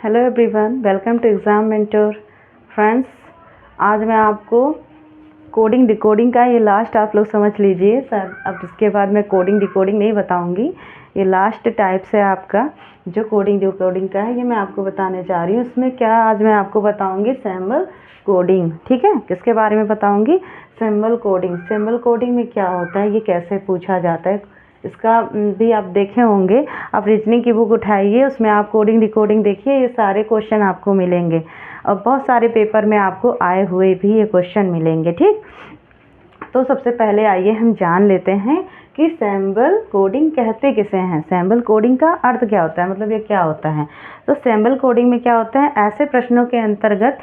Hello everyone, welcome to exam mentor. Friends, आज मैं आपको कोडिंग डिकोडिंग का ये लास्ट आप लोग समझ लीजिए सर। अब इसके बाद मैं कोडिंग डिकोडिंग नहीं बताऊंगी। ये लास्ट टाइप से आपका जो कोडिंग डिकोडिंग का है ये मैं आपको बताने जा रही हूँ। इसमें क्या आज मैं आपको बताऊंगी सिंबल कोडिंग। ठीक है, किसके बारे में बताऊंगी? Symbol coding. सिंबल कोडिंग में क्या होता है, ये कैसे पूछा जाता है, इसका भी आप देखे होंगे। आप रीजनिंग की बुक उठाइए, उसमें आप कोडिंग डिकोडिंग देखिए, ये सारे क्वेश्चन आपको मिलेंगे और बहुत सारे पेपर में आपको आए हुए भी ये क्वेश्चन मिलेंगे। ठीक, तो सबसे पहले आइए हम जान लेते हैं कि सिंबल कोडिंग कहते किसे हैं। सिंबल कोडिंग का अर्थ क्या होता है, मतलब ये क्या होता है। तो सिंबल कोडिंग में क्या होता है, ऐसे प्रश्नों के अंतर्गत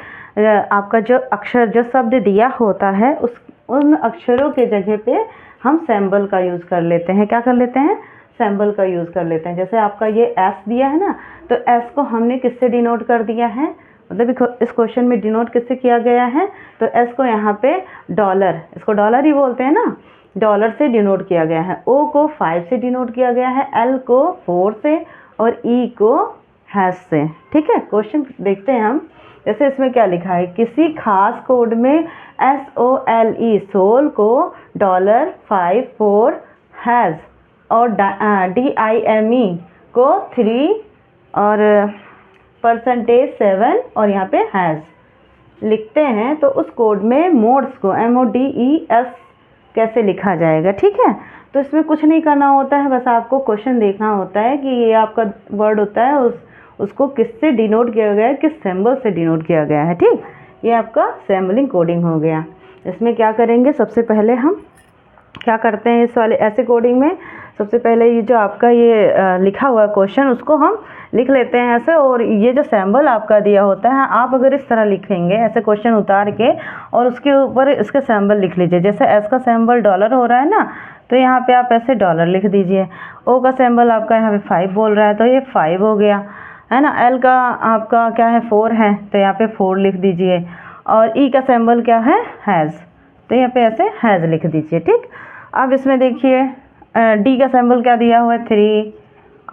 आपका जो अक्षर जो शब्द दिया होता है उन अक्षरों के जगह पे हम सिंबल का यूज़ कर लेते हैं। क्या कर लेते हैं? सिंबल का यूज़ कर लेते हैं। जैसे आपका ये एस दिया है ना, तो एस को हमने किससे डिनोट कर दिया है, मतलब इस क्वेश्चन में डिनोट किससे किया गया है, तो एस को यहाँ पे डॉलर, इसको डॉलर ही बोलते हैं ना, डॉलर से डिनोट किया गया है। ओ को 5 से डिनोट किया गया है, एल को 4 से और ई को हैश से। ठीक है, क्वेश्चन देखते हैं हम। जैसे इसमें क्या लिखा है, किसी खास कोड में SOLE सोल को $5 हैज़ और DIME को 3 और %7 और यहाँ पे हैज़ लिखते हैं, तो उस कोड में मोड्स को MODES कैसे लिखा जाएगा। ठीक है, तो इसमें कुछ नहीं करना होता है, बस आपको क्वेश्चन देखना होता है कि ये आपका वर्ड होता है उसको किससे डिनोट किया गया है, किस सिंबल से डिनोट किया गया है। ठीक, ये आपका सिंबलिंग कोडिंग हो गया। इसमें क्या करेंगे, सबसे पहले हम क्या करते हैं इस वाले ऐसे कोडिंग में, सबसे पहले ये जो आपका ये लिखा हुआ क्वेश्चन उसको हम लिख लेते हैं ऐसे, और ये जो सिंबल आपका दिया होता है आप अगर इस तरह लिखेंगे ऐसे क्वेश्चन उतार के और उसके ऊपर इसका सिंबल लिख लीजिए। जैसे एस का सिंबल डॉलर हो रहा है ना, तो यहाँ पे आप ऐसे डॉलर लिख दीजिए। ओ का सिंबल आपका यहाँ पे 5 बोल रहा है, तो ये 5 हो गया है ना। एल का आपका क्या है 4 है, तो यहाँ पे 4 लिख दीजिए। और ई का सिंबल क्या है हैज़, तो यहाँ पे ऐसे हैज़ लिख दीजिए। ठीक, अब इसमें देखिए डी का सिंबल क्या दिया हुआ है 3,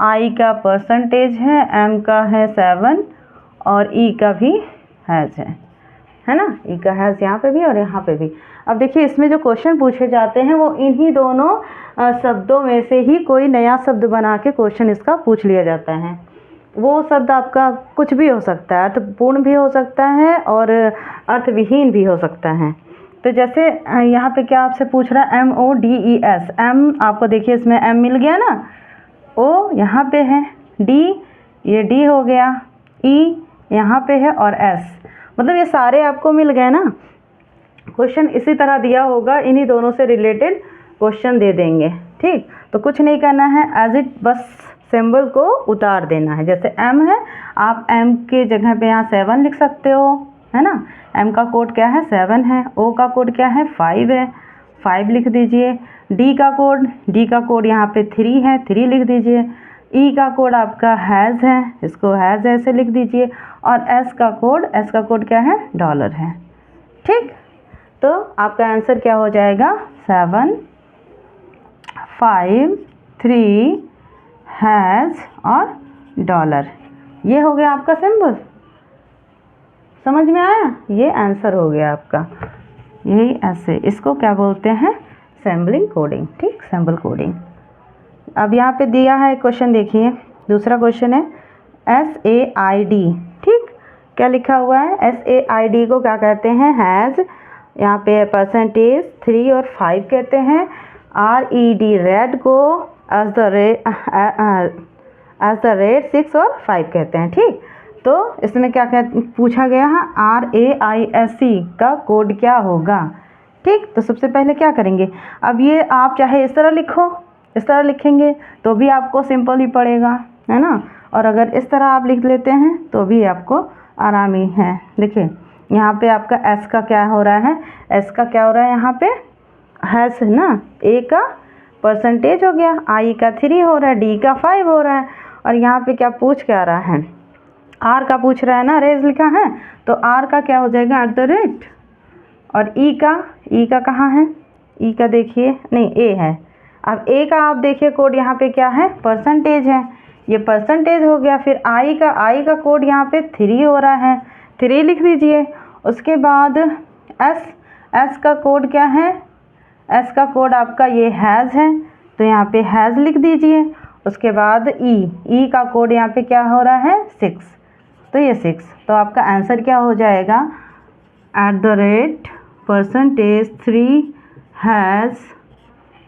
आई का परसेंटेज है, एम का है 7 और ई का भी हैज़ है ना। ई का हैज़ यहाँ पे भी और यहाँ पे भी। अब देखिए इसमें जो क्वेश्चन पूछे जाते हैं वो इन्हीं दोनों शब्दों में से ही कोई नया शब्द बना के क्वेश्चन इसका पूछ लिया जाता है। वो शब्द आपका कुछ भी हो सकता है, अर्थपूर्ण भी हो सकता है और अर्थविहीन भी हो सकता है। तो जैसे यहाँ पे क्या आपसे पूछ रहा है MODES, एम आपको देखिए इसमें एम मिल गया ना, ओ यहाँ पे है, डी ये डी हो गया, ई यहाँ पे है और एस, मतलब ये सारे आपको मिल गए ना। क्वेश्चन इसी तरह दिया होगा, इन्हीं दोनों से रिलेटेड क्वेश्चन दे देंगे। ठीक, तो कुछ नहीं करना है, एज इट बस सिंबल को उतार देना है। जैसे एम है, आप एम के जगह पे यहाँ 7 लिख सकते हो, है ना। एम का कोड क्या है 7 है, ओ का कोड क्या है 5 है, 5 लिख दीजिए। डी का कोड यहाँ पे 3 है, 3 लिख दीजिए। ई का कोड आपका हैज़ है, इसको हैज़ ऐसे लिख दीजिए। और एस का कोड क्या है डॉलर है। ठीक, तो आपका आंसर क्या हो जाएगा 7 5 3 हैज़ और डॉलर। ये हो गया आपका सिंबल, समझ में आया, ये आंसर हो गया आपका। यही ऐसे इसको क्या बोलते हैं सिंबलिंग कोडिंग। ठीक, सिंबल कोडिंग। अब यहाँ पे दिया है क्वेश्चन, देखिए दूसरा क्वेश्चन है SAID। ठीक, क्या लिखा हुआ है, SAID को क्या कहते हैं हैज़, यहाँ पे परसेंटेज 3 और 5 कहते हैं। RED रेड को एज द रेट 6 और 5 कहते हैं। ठीक, तो इसमें क्या पूछा गया है RAISE का कोड क्या होगा। ठीक, तो सबसे पहले क्या करेंगे, अब ये आप चाहे इस तरह लिखो, इस तरह लिखेंगे तो भी आपको सिंपल ही पड़ेगा, है ना। और अगर इस तरह आप लिख लेते हैं तो भी आपको आराम ही है। देखिए यहाँ पे आपका एस का क्या हो रहा है, एस का क्या हो रहा है यहाँ पे हैज़ है ना, ए का परसेंटेज हो गया, आई का 3 हो रहा है, डी का 5 हो रहा है। और यहाँ पे क्या पूछ क्या रहा है, आर का पूछ रहा है ना, रेज लिखा है, तो आर का क्या हो जाएगा @ और ई का कहाँ है, ई का देखिए नहीं ए है। अब ए का आप देखिए कोड यहाँ पे क्या है परसेंटेज है, ये परसेंटेज हो गया। फिर आई का कोड यहाँ पे 3 हो रहा है, 3 लिख दीजिए। उसके बाद एस का कोड क्या है, एस का कोड आपका ये हैज़ है, तो यहाँ पे हैज़ लिख दीजिए। उसके बाद ई का कोड यहाँ पे क्या हो रहा है 6, तो ये 6। तो आपका आंसर क्या हो जाएगा, @% 3 हैज़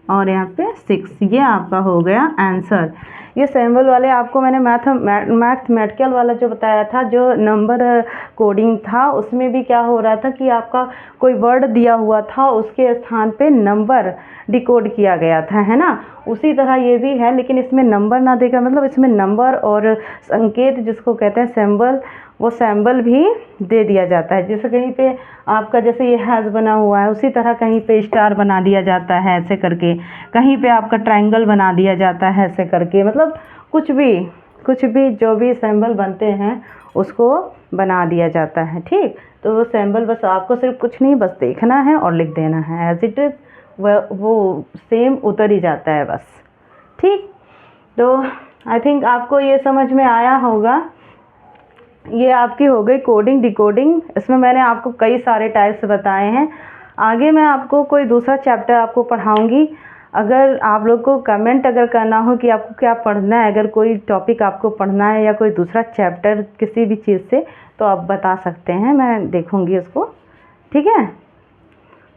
और यहाँ पे 6, ये आपका हो गया आंसर। ये सिंबल वाले आपको मैंने मैथमेटिकल वाला जो बताया था, जो नंबर कोडिंग था, उसमें भी क्या हो रहा था कि आपका कोई वर्ड दिया हुआ था, उसके स्थान पे नंबर डिकोड किया गया था, है ना। उसी तरह ये भी है, लेकिन इसमें नंबर ना देकर, मतलब इसमें नंबर और संकेत जिसको कहते हैं सिंबल, वो सिंबल भी दे दिया जाता है। जैसे कहीं पे आपका जैसे ये हैज़ बना हुआ है, उसी तरह कहीं पे स्टार बना दिया जाता है ऐसे करके, कहीं पे आपका ट्रायंगल बना दिया जाता है ऐसे करके, मतलब कुछ भी जो भी सिंबल बनते हैं उसको बना दिया जाता है, ठीक। तो वो सिंबल बस आपको सिर्फ कुछ नहीं, बस देखना है और लिख देना है, एज इट इज़ वो सेम उतर ही जाता है बस, ठीक। तो आई थिंक आपको ये समझ में आया होगा। ये आपकी हो गई कोडिंग डिकोडिंग। इसमें मैंने आपको कई सारे टाइप्स बताए हैं। आगे मैं आपको कोई दूसरा चैप्टर आपको पढ़ाऊंगी। अगर आप लोग को कमेंट अगर करना हो कि आपको क्या पढ़ना है, अगर कोई टॉपिक आपको पढ़ना है या कोई दूसरा चैप्टर किसी भी चीज़ से, तो आप बता सकते हैं, मैं देखूंगी उसको, ठीक है।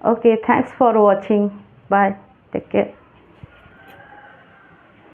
Okay, thanks for watching, bye, take care.